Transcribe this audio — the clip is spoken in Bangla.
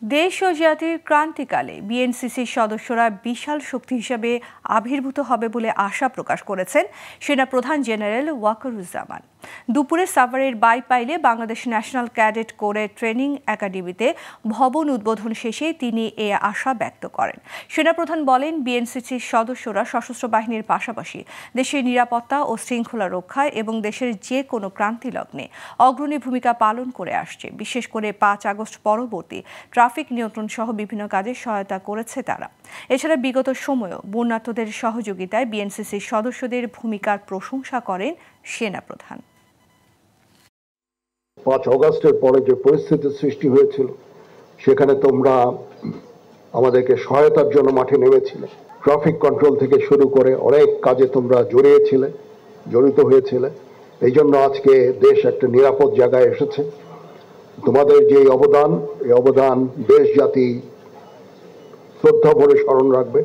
দেশ ও জাতির ক্রান্তিকালে বিএনসিসির সদস্যরা বিশাল শক্তি হিসেবে আবির্ভূত হবে বলে আশা প্রকাশ করেছেন সেনাপ্রধান জেনারেল ওয়াকারুজ্জামান। দুপুরে সাভারের বাইপাইলে বাংলাদেশ ন্যাশনাল ক্যাডেট কোরের ট্রেনিং একাডেমিতে ভবন উদ্বোধন শেষে তিনি এ আশা ব্যক্ত করেন। সেনাপ্রধান বলেন, বিএনসিসির সদস্যরা সশস্ত্র বাহিনীর পাশাপাশি দেশের নিরাপত্তা ও শৃঙ্খলা রক্ষায় এবং দেশের যে কোনো ক্রান্তি লগ্নে অগ্রণী ভূমিকা পালন করে আসছে। বিশেষ করে 5 আগস্ট পরবর্তী ট্রাফিক নিয়ন্ত্রণ সহ বিভিন্ন কাজে সহায়তা করেছে তারা। এছাড়া বিগত সময়েও বন্যার্তদের সহযোগিতায় বিএনসিসির সদস্যদের ভূমিকার প্রশংসা করেন সেনাপ্রধান। 5 আগস্টের পরে যে পরিস্থিতি সৃষ্টি হয়েছিল সেখানে তোমরা আমাদেরকে সহায়তার জন্য মাঠে নেমেছিলে। ট্রাফিক কন্ট্রোল থেকে শুরু করে অনেক কাজে তোমরা জড়িত হয়েছিলে। এই জন্য আজকে দেশ একটা নিরাপদ জায়গায় এসেছে। তোমাদের যে অবদান, এই অবদান দেশ জাতি শ্রদ্ধা ভরে স্মরণ রাখবে।